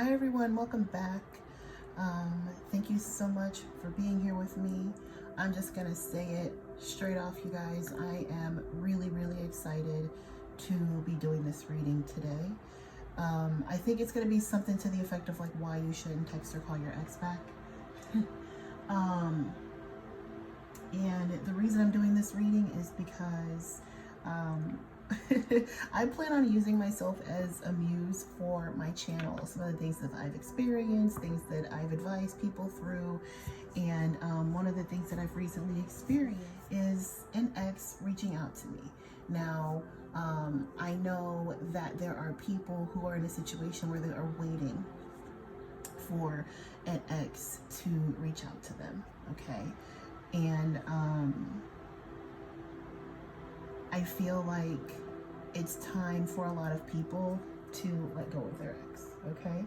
Hi everyone, welcome back. Thank you so much for being here with me. I'm just gonna say it straight off, you guys. I am really excited to be doing this reading today. I think it's gonna be something to the effect of like why you shouldn't text or call your ex back. And the reason I'm doing this reading is because I plan on using myself as a muse for my channel. Some of the things that I've experienced, things that I've advised people through, and one of the things that I've recently experienced is an ex reaching out to me. Now, I know that there are people who are in a situation where they are waiting for an ex to reach out to them, okay? And I feel like it's time for a lot of people to let go of their ex, okay?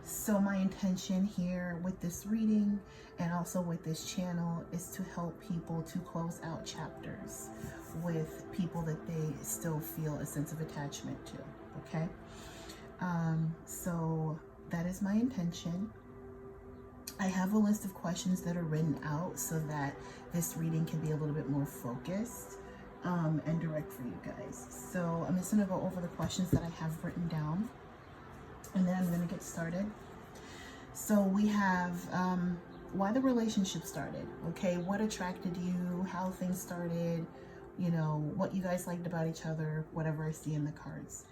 So my intention here with this reading and also with this channel is to help people to close out chapters with people that they still feel a sense of attachment to, okay? So that is my intention. I have a list of questions that are written out so that this reading can be a little bit more focused and direct for you guys. So I'm just gonna go over the questions that I have written down, and then I'm gonna get started. So we have why the relationship started, okay? What attracted you, how things started, you know, what you guys liked about each other, whatever I see in the cards.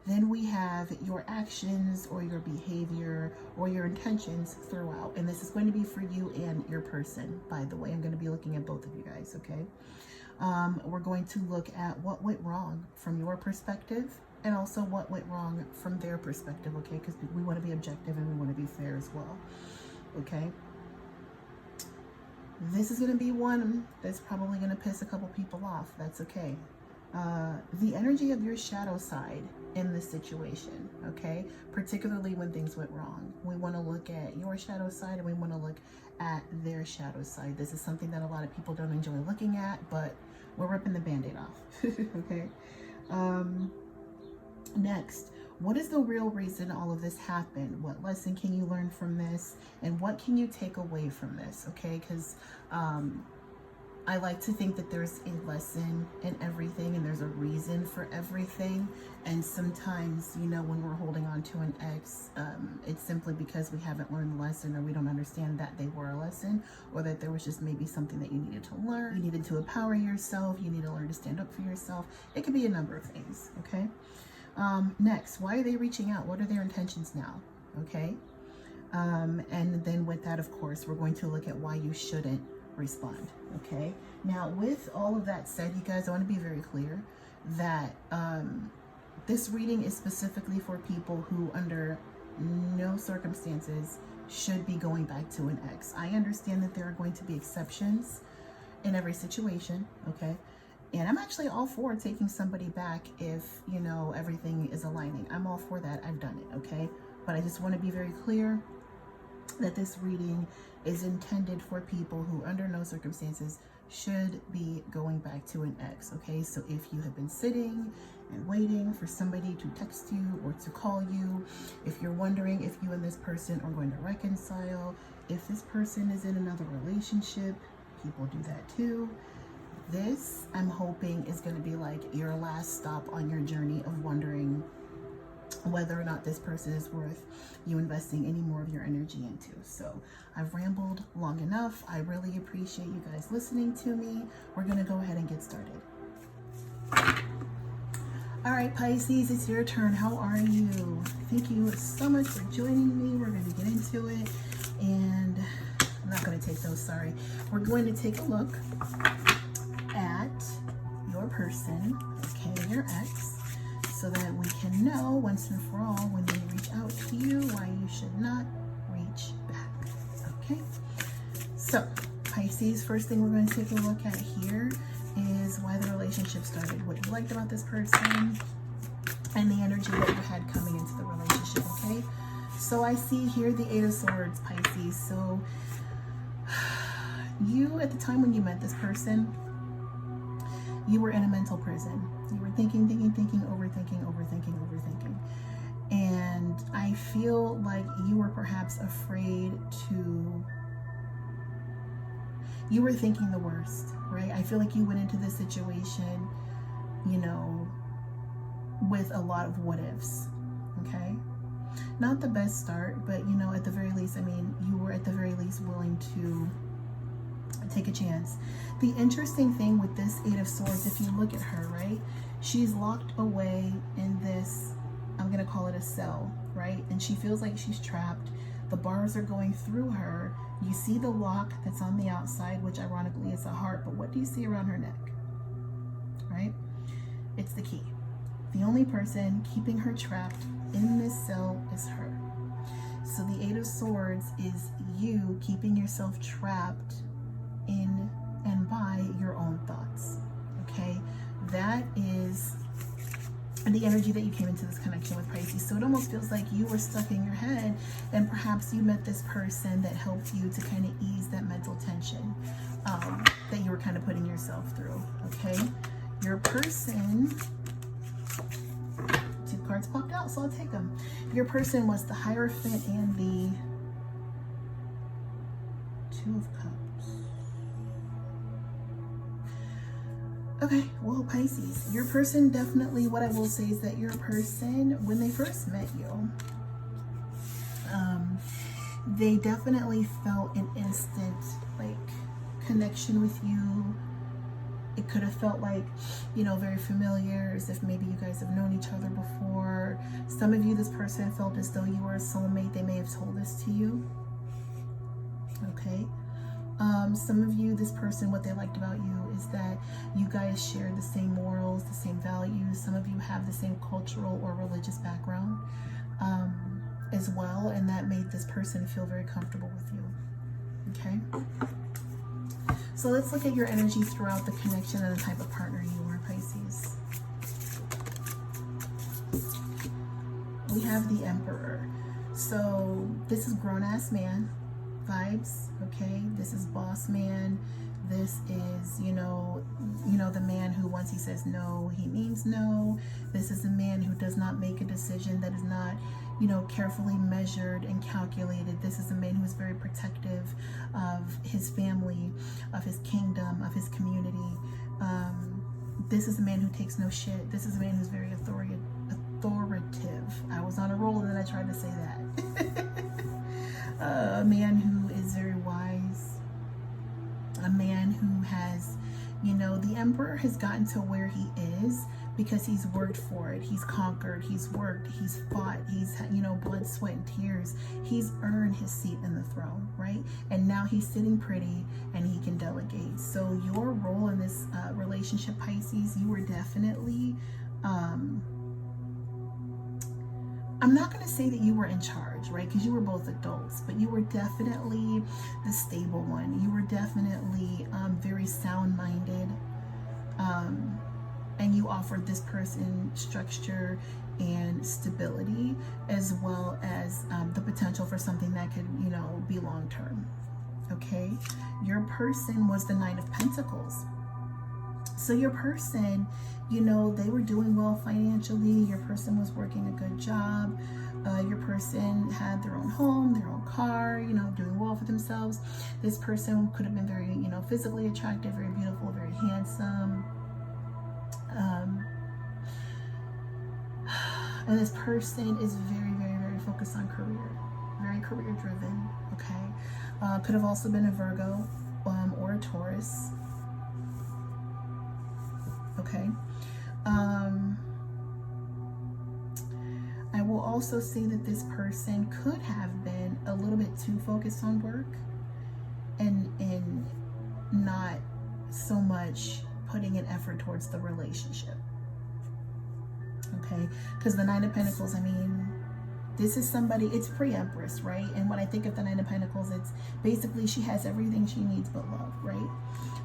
Then we have your actions or your behavior or your intentions throughout. And this is going to be for you and your person, by the way. I'm going to be looking at both of you guys, okay? We're going to look at what went wrong from your perspective and also what went wrong from their perspective, okay? Because we want to be objective and we want to be fair as well, okay? This is going to be one that's probably going to piss a couple people off. That's okay. The energy of your shadow side in this situation, okay? Particularly when things went wrong. We want to look at your shadow side and we want to look at their shadow side. This is something that a lot of people don't enjoy looking at, but we're ripping the band-aid off, okay? Next, what is the real reason all of this happened? What lesson can you learn from this? And what can you take away from this, okay? Because I like to think that there's a lesson in everything and there's a reason for everything. And sometimes, you know, when we're holding on to an ex, it's simply because we haven't learned the lesson or we don't understand that they were a lesson, or that there was just maybe something that you needed to learn. You needed to empower yourself. You need to learn to stand up for yourself. It could be a number of things, okay? Next, why are they reaching out? What are their intentions now, okay? And then with that, of course, we're going to look at why you shouldn't respond, okay? Now, with all of that said, you guys, I want to be very clear that this reading is specifically for people who under no circumstances should be going back to an ex. I understand that there are going to be exceptions in every situation, okay? And I'm actually all for taking somebody back if, you know, everything is aligning. I'm all for that. I've done it, okay? But I just want to be very clear that this reading is intended for people who under no circumstances should be going back to an ex, okay? So if you have been sitting and waiting for somebody to text you or to call you, if you're wondering if you and this person are going to reconcile, if this person is in another relationship, people do that too. This, I'm hoping, is going to be like your last stop on your journey of wondering whether or not this person is worth you investing any more of your energy into. So I've rambled long enough. I really appreciate you guys listening to me. We're going to go ahead and get started. All right, Pisces, it's your turn. How are you? Thank you so much for joining me. We're going to get into it. And I'm not going to take those, sorry. We're going to take a look at your person, okay, your ex, so that we can know once and for all when they reach out to you why you should not reach back, okay? So, Pisces, first thing we're going to take a look at here is why the relationship started, what you liked about this person, and the energy that you had coming into the relationship, okay? So I see here the Eight of Swords, Pisces. So you, at the time when you met this person, you were in a mental prison. You were thinking, overthinking. And I feel like you were perhaps afraid you were thinking the worst, right? I feel like you went into this situation, you know, with a lot of what ifs, okay? Not the best start, but, you know, at the very least, I mean, you were at the very least willing to take a chance. The interesting thing with this Eight of Swords, if you look at her, right, she's locked away in this, I'm going to call it a cell, right? And she feels like she's trapped. The bars are going through her. You see the lock that's on the outside, which ironically is a heart, but what do you see around her neck, right? It's the key. The only person keeping her trapped in this cell is her. So the Eight of Swords is you keeping yourself trapped in and by your own thoughts, okay? That is the energy that you came into this connection with, Pisces. So it almost feels like you were stuck in your head, and perhaps you met this person that helped you to kind of ease that mental tension that you were kind of putting yourself through, okay? Your person, 2 cards popped out, so I'll take them. Your person was the Hierophant and the 2 of Cups. Okay, well, Pisces, your person definitely, what I will say is that your person, when they first met you, they definitely felt an instant, like, connection with you. It could have felt like, you know, very familiar, as if maybe you guys have known each other before. Some of you, this person felt as though you were a soulmate. They may have told this to you. Okay. Some of you, this person, what they liked about you is that you guys share the same morals, the same values. Some of you have the same cultural or religious background as well, and that made this person feel very comfortable with you. Okay? So let's look at your energy throughout the connection and the type of partner you are, Pisces. We have the Emperor. So this is grown-ass man vibes, okay? This is boss man. This is, you know, the man who once he says no, he means no. This is a man who does not make a decision that is not, you know, carefully measured and calculated. This is a man who is very protective of his family, of his kingdom, of his community. This is a man who takes no shit. This is a man who's very authoritative. I was on a roll and then I tried to say that. A man who is very wise, a man who has, you know, the Emperor has gotten to where he is because he's worked for it. He's conquered, he's worked, he's fought, he's, you know, blood, sweat, and tears. He's earned his seat in the throne, right? And now he's sitting pretty and he can delegate. So your role in this relationship, Pisces, you were definitely, I'm not going to say that you were in charge, right? Because you were both adults, but you were definitely the stable one. You were definitely very sound-minded. And you offered this person structure and stability, as well as the potential for something that could, you know, be long-term. Okay? Your person was the Knight of Pentacles. So your person, you know, they were doing well financially. Your person was working a good job. Your person had their own home, their own car, you know, doing well for themselves. This person could have been very, you know, physically attractive, very beautiful, very handsome. And this person is very, very, very focused on career, very career driven. Okay. Could have also been a Virgo or a Taurus. Okay. I will also say that this person could have been a little bit too focused on work and not so much putting an effort towards the relationship. Okay, because the Nine of Pentacles, I mean, this is somebody, it's pre-Empress, right? And when I think of the Nine of Pentacles, it's basically she has everything she needs but love, right?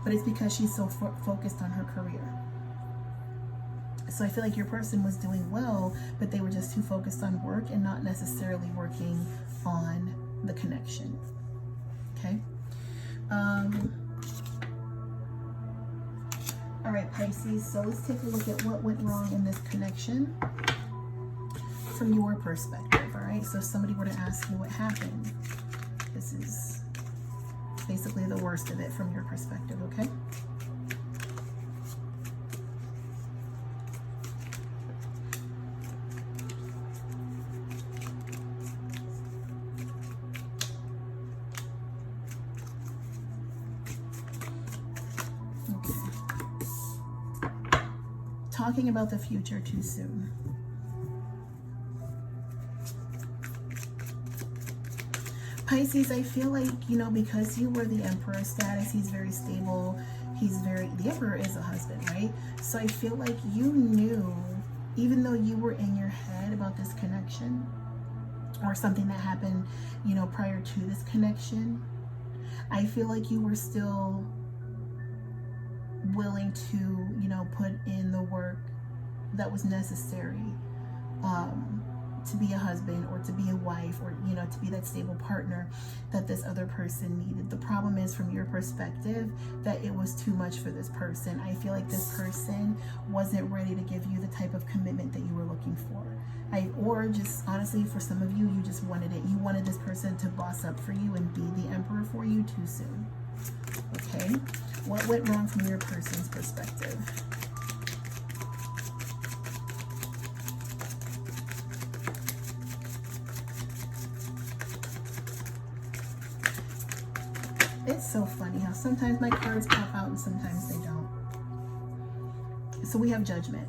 But it's because she's so focused on her career. So I feel like your person was doing well, but they were just too focused on work and not necessarily working on the connection. Okay. All right, Pisces. So let's take a look at what went wrong in this connection. from your perspective, all right? So if somebody were to ask you what happened, this is basically the worst of it from your perspective, okay? Talking about the future too soon. Pisces, I feel like, you know, because you were the Emperor status, he's very stable. The Emperor is a husband, right? So I feel like you knew, even though you were in your head about this connection or something that happened, you know, prior to this connection, I feel like you were still willing to, you know, put in the work that was necessary to be a husband or to be a wife, or, you know, to be that stable partner that this other person needed. The problem is, from your perspective, that it was too much for this person. I feel like this person wasn't ready to give you the type of commitment that you were looking for. Or just honestly, for some of you, you just wanted it. You wanted this person to boss up for you and be the emperor for you too soon. Okay? What went wrong from your person's perspective? It's so funny how sometimes my cards pop out and sometimes they don't. So we have Judgment.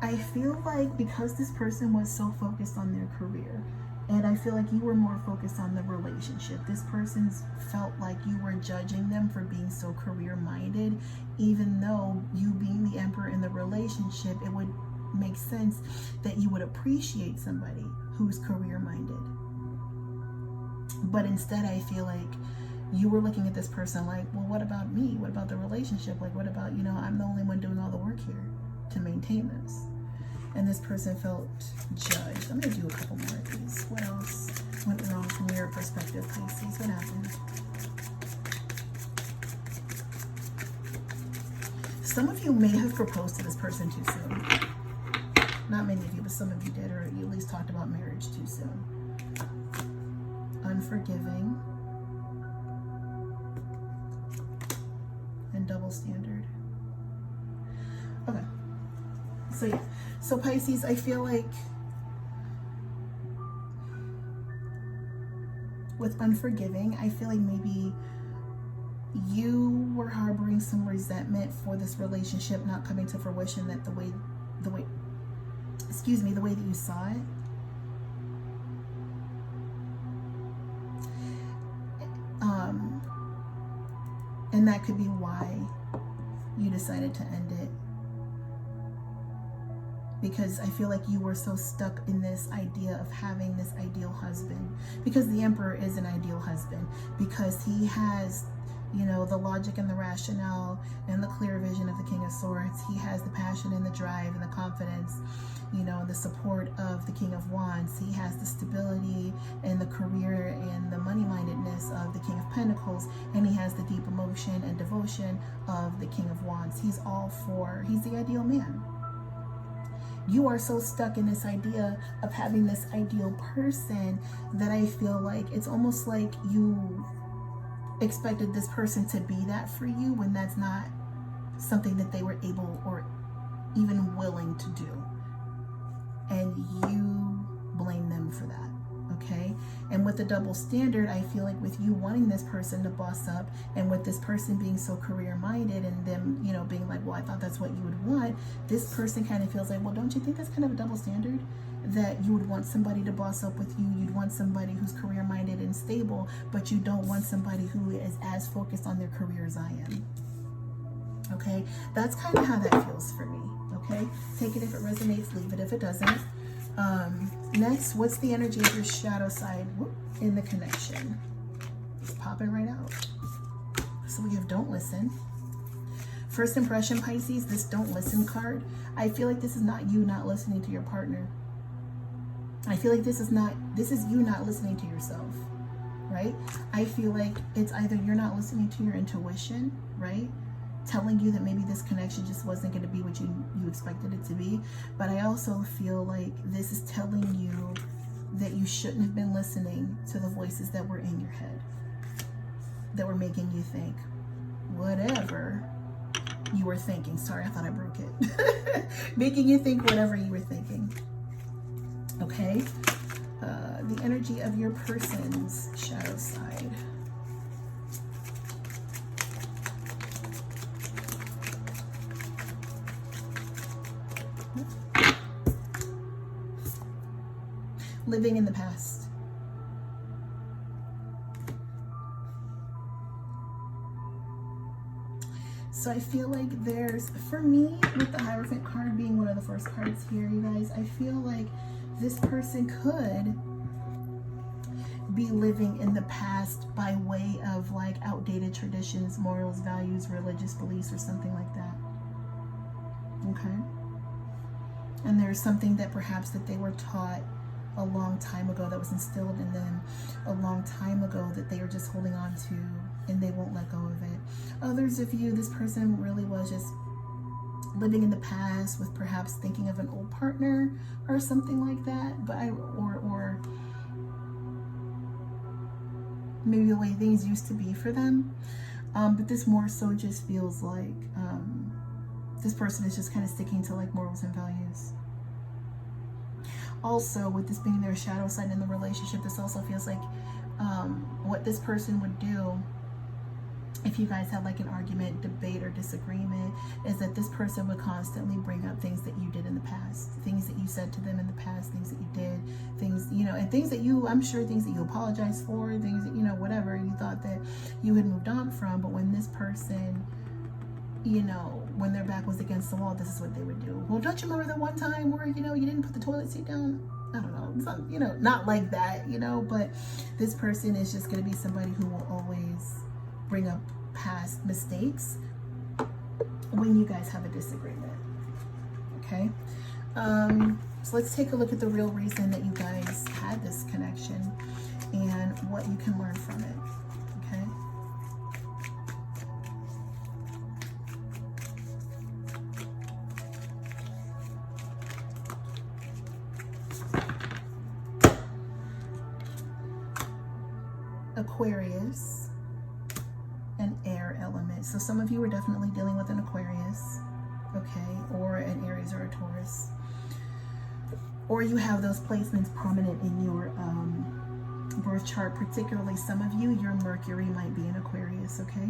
I feel like because this person was so focused on their career, and I feel like you were more focused on the relationship, this person felt like you were judging them for being so career-minded, even though you being the Emperor in the relationship, it would make sense that you would appreciate somebody who's career-minded. But instead, I feel like you were looking at this person like, well, what about me? What about the relationship? Like, what about, you know, I'm the only one doing all the work here to maintain this. And this person felt judged. I'm going to do a couple more of these. What else went wrong from your perspective, Pisces? What happened? Some of you may have proposed to this person too soon. Not many of you, but some of you did, or you at least talked about marriage too soon. Unforgiving. And double standard. Okay. So yeah. So Pisces, I feel like with unforgiving, I feel like maybe you were harboring some resentment for this relationship not coming to fruition, that the way that you saw it. And that could be why you decided to end it. Because I feel like you were so stuck in this idea of having this ideal husband. Because the Emperor is an ideal husband. Because he has, you know, the logic and the rationale and the clear vision of the King of Swords. He has the passion and the drive and the confidence, you know, the support of the King of Wands. He has the stability and the career and the money-mindedness of the King of Pentacles. And he has the deep emotion and devotion of the King of Wands. He's the ideal man. You are so stuck in this idea of having this ideal person that I feel like it's almost like you expected this person to be that for you when that's not something that they were able or even willing to do. And you blame them for that, okay? And with the double standard, I feel like with you wanting this person to boss up, and with this person being so career-minded and them, you know, being like, well, I thought that's what you would want, this person kind of feels like, well, don't you think that's kind of a double standard? That you would want somebody to boss up with you, you'd want somebody who's career-minded and stable, but you don't want somebody who is as focused on their career as I am. Okay? That's kind of how that feels for me. Okay? Take it if it resonates, leave it if it doesn't. Next, what's the energy of your shadow side in the connection? It's popping right out. So we have don't listen. First impression, Pisces, this don't listen card. I feel like this is not you not listening to your partner. I feel like this is you not listening to yourself, right? I feel like it's either you're not listening to your intuition, right? telling you that maybe this connection just wasn't going to be what you expected it to be. But I also feel like this is telling you that you shouldn't have been listening to the voices that were in your head, that were making you think whatever you were thinking. Sorry, I thought I broke it. Making you think whatever you were thinking. Okay? The energy of your person's shadow side. Living in the past. So I feel like there's, for me, with the Hierophant card being one of the first cards here, you guys, I feel like this person could be living in the past by way of like outdated traditions, morals, values, religious beliefs, or something like that. Okay? And there's something that perhaps that they were taught a long time ago, that was instilled in them a long time ago, that they are just holding on to and they won't let go of it. Others of you, this person really was just living in the past with perhaps thinking of an old partner or something like that, but or maybe the way things used to be for them. But this more so just feels like this person is just kind of sticking to like morals and values. Also, with this being their shadow side in the relationship, this also feels like what this person would do if you guys had like an argument, debate, or disagreement, is that this person would constantly bring up things that you did in the past, things that you said to them in the past, things that you did, things, you know, and things that you, I'm sure things that you apologized for, things that, you know, whatever you thought that you had moved on from. But when this person, you know, when their back was against the wall, this is what they would do. Well, don't you remember the one time where, you know, you didn't put the toilet seat down? I don't know, some, you know, not like that, you know, but this person is just going to be somebody who will always bring up past mistakes when you guys have a disagreement. Okay? So let's take a look at the real reason that you guys had this connection and what you can learn from it. Okay? Aquarius, an air element. So some of you are definitely dealing with an Aquarius, okay, or an Aries or a Taurus. Or you have those placements prominent in your birth chart, particularly some of you, your Mercury might be an Aquarius, okay?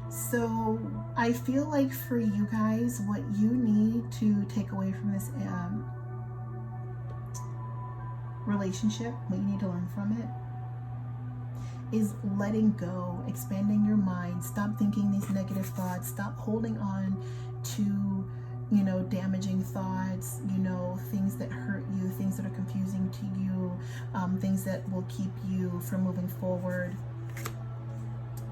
So I feel like for you guys, what you need to take away from this relationship, what you need to learn from it, is letting go, expanding your mind. Stop thinking these negative thoughts. Stop holding on to, you know, damaging thoughts, you know, things that hurt you, things that are confusing to you, things that will keep you from moving forward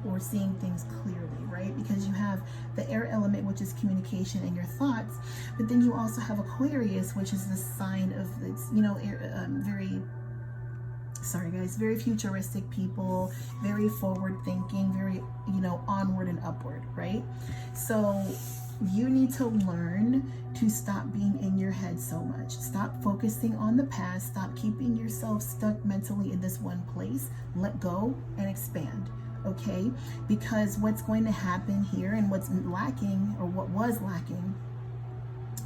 or seeing things clearly, right? Because you have the air element, which is communication and your thoughts, but then you also have Aquarius, which is the sign of this, you know, very futuristic people, very forward thinking, very, you know, onward and upward, right? So you need to learn to stop being in your head so much. Stop focusing on the past. Stop keeping yourself stuck mentally in this one place. Let go and expand. Okay, because what's going to happen here and what's lacking, or what was lacking,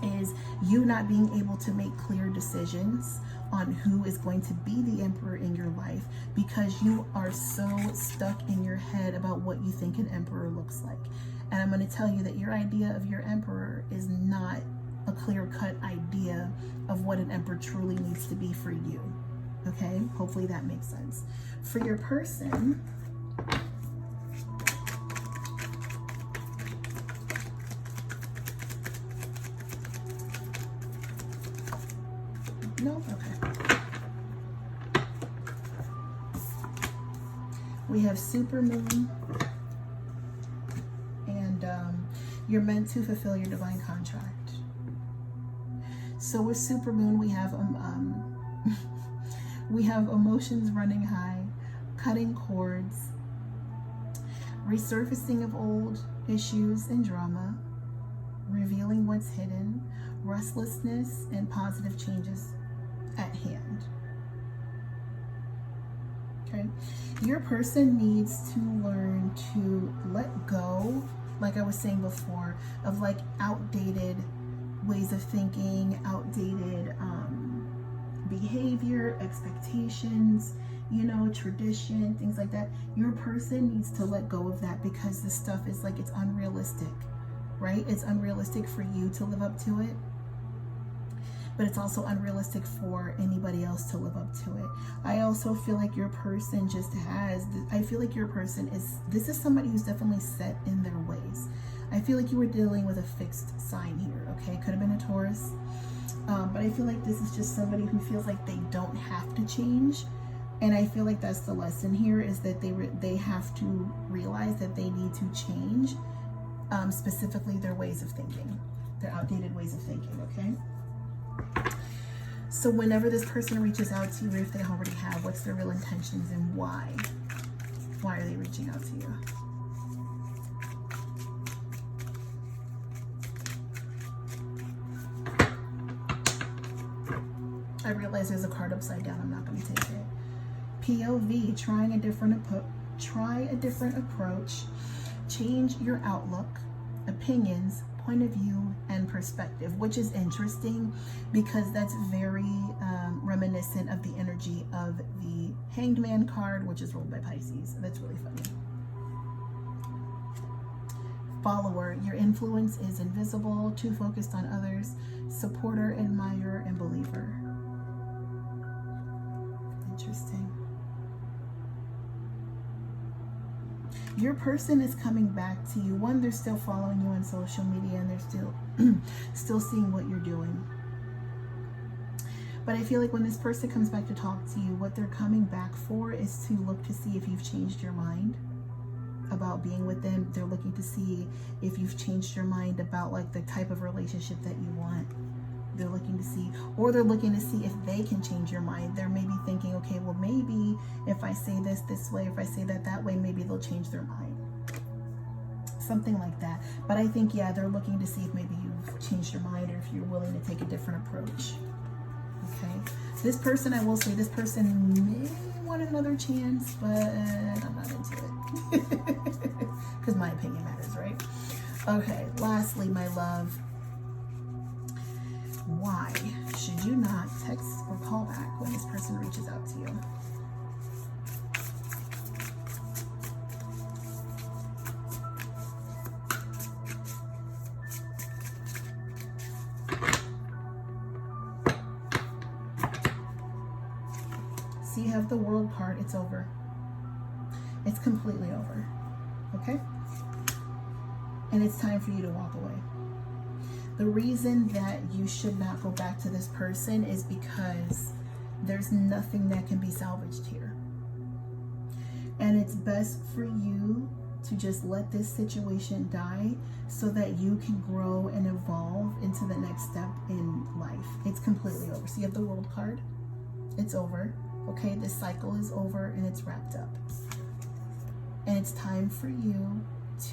is you not being able to make clear decisions on who is going to be the emperor in your life, because you are so stuck in your head about what you think an emperor looks like. And I'm going to tell you that your idea of your emperor is not a clear-cut idea of what an emperor truly needs to be for you. Okay, hopefully that makes sense. For your person, no? Okay. We have supermoon, and you're meant to fulfill your divine contract. So with supermoon, we have we have emotions running high, cutting cords, resurfacing of old issues and drama, revealing what's hidden, restlessness, and positive changes at hand. Okay, your person needs to learn to let go, like I was saying before, of like outdated ways of thinking, outdated behavior, expectations, you know, tradition, things like that. Your person needs to let go of that, because this stuff is like, it's unrealistic, right? It's unrealistic for you to live up to it, but it's also unrealistic for anybody else to live up to it. I also feel like your person just has, I feel like your person is, this is somebody who's definitely set in their ways. I feel like you were dealing with a fixed sign here, okay? Could have been a Taurus, but I feel like this is just somebody who feels like they don't have to change. And I feel like that's the lesson here, is that they have to realize that they need to change, specifically their ways of thinking, their outdated ways of thinking, okay? So whenever this person reaches out to you, if they already have, what's their real intentions and why? Why are they reaching out to you? I realize there's a card upside down. I'm not going to take it. POV, try a different approach, change your outlook, opinions, point of view, and perspective, which is interesting because that's very reminiscent of the energy of the Hanged Man card, which is ruled by Pisces. That's really funny. Follower, your influence is invisible, too focused on others, supporter, admirer, and believer. Interesting. Your person is coming back to you. One, they're still following you on social media and they're still seeing what you're doing. But I feel like when this person comes back to talk to you, what they're coming back for is to look to see if you've changed your mind about being with them. They're looking to see if you've changed your mind about like the type of relationship that you want. They're looking to see, or they're looking to see if they can change your mind. They're maybe thinking, okay, well, maybe if I say this way, if I say that way, maybe they'll change their mind. Something like that. But I think, yeah, they're looking to see if maybe you've changed your mind or if you're willing to take a different approach. Okay. This person, I will say, this person may want another chance, but I'm not into it. Because my opinion matters, right? Okay. Lastly, my love, why should you not text or call back when this person reaches out to you? So you have the World card. It's over. It's completely over. Okay? And it's time for you to walk away. The reason that you should not go back to this person is because there's nothing that can be salvaged here. And it's best for you to just let this situation die so that you can grow and evolve into the next step in life. It's completely over. So you have the World card. It's over. Okay, this cycle is over and it's wrapped up. And it's time for you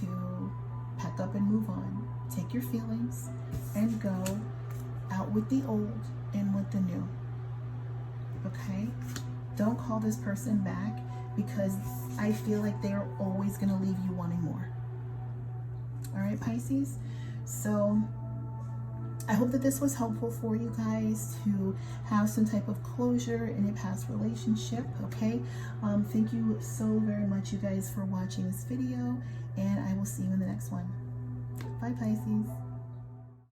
to pack up and move on. Take your feelings and go out with the old and with the new. Okay? Don't call this person back because I feel like they're always going to leave you wanting more. All right, Pisces? So I hope that this was helpful for you guys to have some type of closure in a past relationship, okay? Thank you so very much, you guys, for watching this video, and I will see you in the next one. Bye, Pisces.